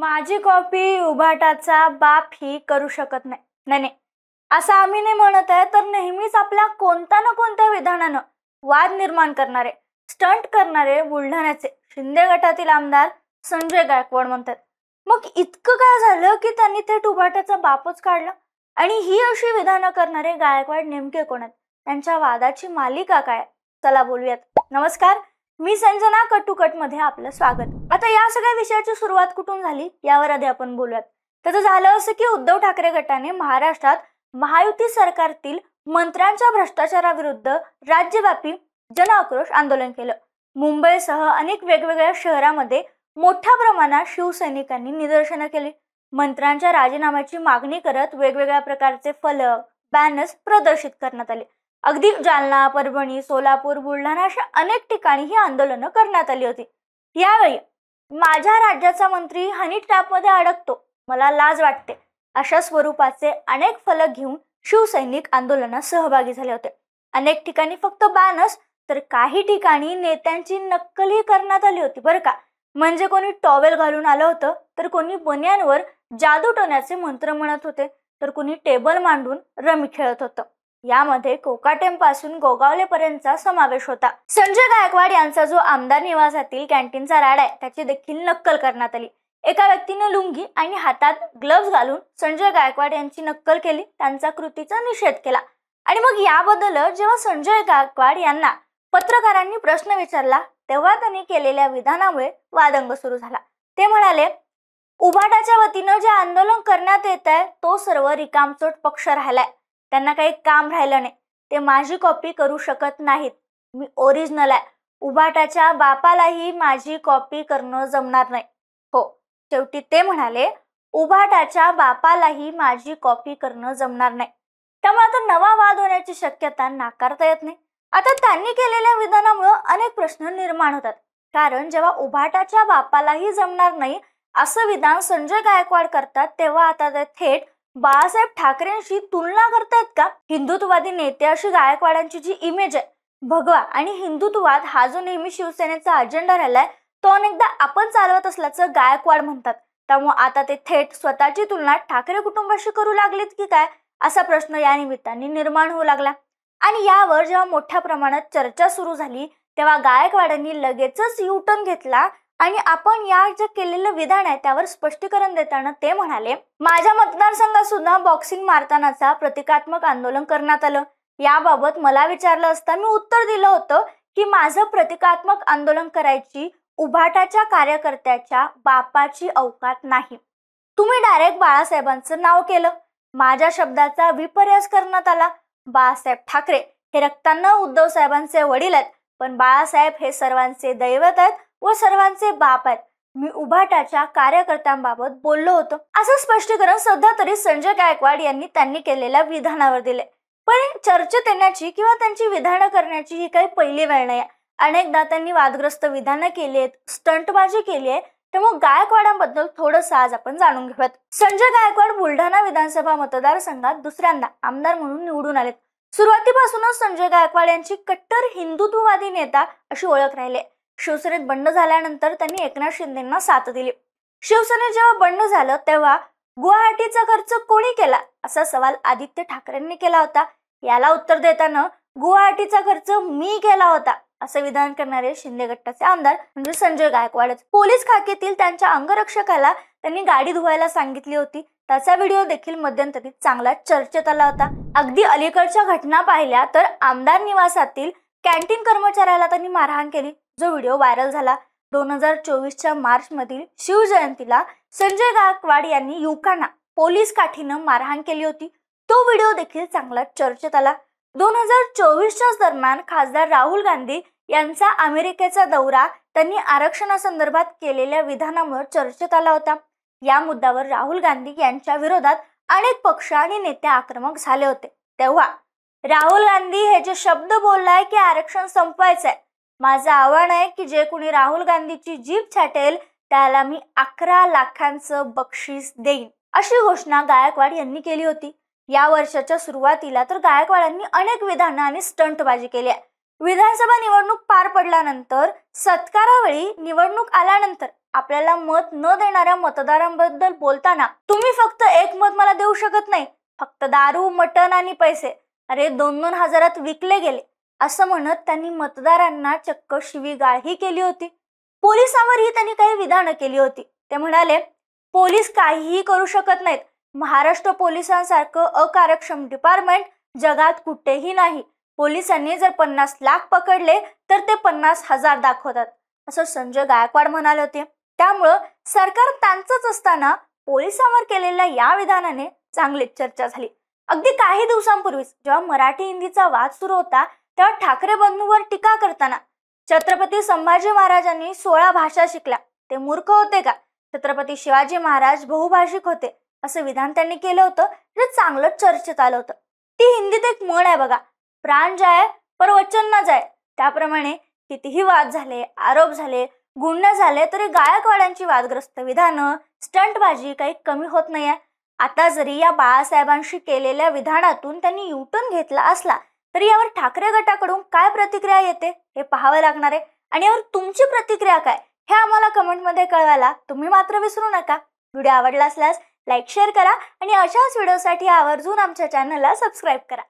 माझी कॉपी उभाटाचा बाप ही करू शकत नाही. नाही असं आम्ही नाही म्हणत आहे, तर नेहमीच आपल्या कोणत्या ना कोणत्या विधानानं वाद निर्माण करणारे, स्टंट करणारे बुलढाण्याचे शिंदे गटातील आमदार संजय गायकवाड म्हणतात. मग इतकं काय झालं की त्यांनी थेट उभाटाचा बापच काढला? आणि ही अशी विधानं करणारे गायकवाड नेमके कोण आहेत? त्यांच्या वादाची मालिका काय? चला बोलूयात. नमस्कार, मी संजना. कटुकट मध्ये आपलं स्वागत. आता या सगळ्या विषयाची सुरुवात कुठून झाली यावर आधी आपण बोलूयात. त्याचं झालं असं की उद्धव ठाकरे गटाने महाराष्ट्रात महायुती सरकारतील मंत्र्यांच्या भ्रष्टाचाराविरुद्ध राज्यव्यापी जनआक्रोश आंदोलन केलं. मुंबईसह अनेक वेगवेगळ्या शहरांमध्ये मोठ्या प्रमाणात शिवसैनिकांनी निदर्शनं केली. मंत्र्यांच्या राजीनाम्याची मागणी करत वेगवेगळ्या प्रकारचे फलक, बॅनर्स प्रदर्शित करण्यात आले. अगदी जालना, परभणी, सोलापूर, बुलढाणा अशा अनेक ठिकाणी ही आंदोलनं करण्यात आली होती. यावेळी माझ्या राज्याचा मंत्री हनी ट्रॅपमध्ये अडकतो, मला लाज वाटते, अशा स्वरूपाचे अनेक फलक घेऊन शिवसैनिक आंदोलनात सहभागी झाले होते. अनेक ठिकाणी फक्त बॅनर्स, तर काही ठिकाणी नेत्यांची नक्कलही करण्यात आली होती बरं का. म्हणजे कोणी टॉवेल घालून आलं होतं, तर कोणी बनियांवर जादू टोण्याचे मंत्र म्हणत होते, तर कोणी टेबल मांडून रमी खेळत होतं. यामध्ये कोकाटेंपासून गोगावलेपर्यंतचा समावेश होता. संजय गायकवाड यांचा जो आमदार निवासातील कॅन्टीनचा राडा आहे त्याची देखील नक्कल करण्यात आली. एका व्यक्तीने लुंगी आणि हातात ग्लव्स घालून संजय गायकवाड यांची नक्कल केली, त्यांचा कृतीचा निषेध केला. आणि मग याबद्दल जेव्हा संजय गायकवाड यांना पत्रकारांनी प्रश्न विचारला तेव्हा त्यांनी केलेल्या विधानामुळे वादंग सुरू झाला. ते म्हणाले, उभाटाच्या वतीनं जे आंदोलन करण्यात येत आहे तो सर्व रिकामचोट पक्ष राहिलाय, त्यांना काही काम राहिलं नाही, ते माझी कॉपी करू शकत नाहीत, मी ओरिजिनल आहे, उभाटाच्या बापालाही माझी कॉपी करणं जमणार नाही. हो, शेवटी ते म्हणाले उभाटाच्या बापालाही माझी कॉपी करणं जमणार नाही. त्यामुळे आता नवा वाद होण्याची शक्यता नाकारता येत नाही. आता त्यांनी केलेल्या विधानामुळे अनेक प्रश्न निर्माण होतात. कारण जेव्हा उभाटाच्या बापालाही जमणार नाही असं विधान संजय गायकवाड करतात, तेव्हा आता ते थेट बाळासाहेब ठाकरेंशी तुलना करतायत का? हिंदुत्ववादी नेते अशी गायकवाडांची जी इमेज आहे, भगवा आणि हिंदुत्ववाद हा जो नेहमी शिवसेनेचा अजेंडा राहिलाय तो अनेकदा आपण चालवत असल्याचं गायकवाड म्हणतात. त्यामुळे आता ते थेट स्वतःची तुलना ठाकरे कुटुंबाशी करू लागलीत की काय, असा प्रश्न या निमित्ताने निर्माण होऊ लागला. आणि यावर जेव्हा मोठ्या प्रमाणात चर्चा सुरू झाली तेव्हा गायकवाडांनी लगेचच युटर्न घेतला आणि आपण या जे केलेलं विधान आहे त्यावर स्पष्टीकरण देताना ते म्हणाले, माझ्या मतदारसंघात सुद्धा बॉक्सिंग मारतानाचा प्रतिकात्मक आंदोलन करण्यात आलं. याबाबत मला विचारलं असता मी उत्तर दिलं होतं की माझं प्रतिकात्मक आंदोलन करायची उभाटाच्या कार्यकर्त्याच्या बापाची अवकात नाही. तुम्ही डायरेक्ट बाळासाहेबांचं नाव केलं, माझ्या शब्दाचा विपर्यास करण्यात आला. बाळासाहेब ठाकरे हे रक्तांना उद्धव साहेबांचे वडील आहेत, पण बाळासाहेब हे सर्वांचे दैवत आहेत व सर्वांचे बाप आहेत. मी उभाटाच्या कार्यकर्त्यांबाबत बोललो होतो, असं स्पष्टीकरण सध्या तरी संजय गायकवाड यांनी त्यांनी केलेल्या विधानावर दिले. पण चर्चेत येण्याची किंवा त्यांची विधानं करण्याची ही काही पहिली वेळ नाही. अनेकदा त्यांनी वादग्रस्त विधानं केली आहेत, स्टंटबाजी केली आहे. त्यामुळे गायकवाडांबद्दल थोडंसं आज आपण जाणून घेऊयात. संजय गायकवाड बुलढाणा विधानसभा मतदारसंघात दुसऱ्यांदा आमदार म्हणून निवडून आलेत. सुरुवातीपासूनच संजय गायकवाड यांची कट्टर हिंदुत्ववादी नेता अशी ओळख राहिली. शिवसेनेत बंड झाल्यानंतर त्यांनी एकनाथ शिंदेंना साथ दिली. शिवसेनेत जेव्हा बंड झालं तेव्हा गुवाहाटीचा खर्च कोणी केला असा सवाल आदित्य ठाकरेंनी केला होता. याला उत्तर देताना गुवाहाटीचा खर्च मी केला होता असं विधान करणारे शिंदे गटाचे आमदार म्हणजे संजय गायकवाडच. पोलीस खाकीतील त्यांच्या अंगरक्षकाला त्यांनी गाडी धुवायला सांगितली होती, त्याचा व्हिडिओ देखील मध्यंतरी चांगला चर्चेत आला होता. अगदी अलीकडच्या घटना पाहिल्या तर आमदार निवासातील कॅन्टीन कर्मचाऱ्याला त्यांनी मारहाण केली, जो व्हिडिओ व्हायरल झाला. 2024च्या मार्च मधील शिवजयंतीला संजय गायकवाड यांनी युवकांना पोलीस काठीनं मारहाण केली होती, तो व्हिडिओ देखील चांगला चर्चेत आला. 2024च्या दरम्यान खासदार राहुल गांधी यांचा अमेरिकेचा दौरा त्यांनी आरक्षणासंदर्भात केलेल्या विधानामुळे चर्चेत आला होता. या मुद्द्यावर राहुल गांधी यांच्या विरोधात अनेक पक्ष आणि नेते आक्रमक झाले होते. तेव्हा राहुल गांधी हे जे शब्द बोललाय की आरक्षण संपवायचंय, माझं आव्हान आहे की जे कोणी राहुल गांधीची जीभ छाटेल त्याला मी 11 लाखांचं बक्षीस देईन, अशी घोषणा गायकवाड यांनी केली होती. या वर्षाच्या सुरुवातीला तर गायकवाडांनी अनेक विधानं आणि स्टंटबाजी केली आहे. विधानसभा निवडणूक पार पडल्यानंतर सत्कारावेळी निवडणूक आल्यानंतर आपल्याला मत न देणाऱ्या मतदारांबद्दल बोलताना तुम्ही फक्त एक मत मला देऊ शकत नाही, फक्त दारू, मटण आणि पैसे अरे 2-2 हजारात विकले गेले असं म्हणत त्यांनी मतदारांना चक्क शिवीगाळही केली होती. पोलिसांवरही त्यांनी काही विधानं केली होती. ते म्हणाले, पोलीस काहीही करू शकत नाहीत. महाराष्ट्र पोलिसांसारखं अकार्यक्षम डिपार्टमेंट जगात कुठेही नाही. पोलिसांनी जर 50 लाख पकडले तर ते 50,000 दाखवतात असं संजय गायकवाड म्हणाले होते. त्यामुळं सरकार त्यांचंच असताना पोलिसांवर केलेल्या या विधानाने चांगलीच चर्चा झाली. अगदी काही दिवसांपूर्वीच जेव्हा मराठी हिंदीचा वाद सुरू होता तेव्हा ठाकरे बंधूंवर टीका करताना छत्रपती संभाजी महाराजांनी 16 भाषा शिकल्या, ते मूर्ख होते का? छत्रपती शिवाजी महाराज बहुभाषिक होते असं विधान त्यांनी केलं होतं, जे चांगलंच चर्चेत आलं होतं. ती हिंदीत एक म्हण आहे बघा, प्राण जाय पर वचन न जाय. त्याप्रमाणे कितीही वाद झाले, आरोप झाले, गुन्हे झाले तरी गायकवाडांची वादग्रस्त विधानं, स्टंटबाजी काही कमी होत नाहीये. आता जरी या बाळासाहेबांशी केलेल्या विधानातून त्यांनी युटर्न घेतला असला तरी यावर ठाकरे गटाकडून काय प्रतिक्रिया येते हे पाहावं लागणार आहे. आणि यावर तुमची प्रतिक्रिया काय हे आम्हाला कमेंटमध्ये कळवायला तुम्ही मात्र विसरू नका. व्हिडिओ आवडला असल्यास लाईक, शेअर करा आणि अशाच व्हिडिओसाठी आवर्जून आमच्या चॅनलला सबस्क्राईब करा.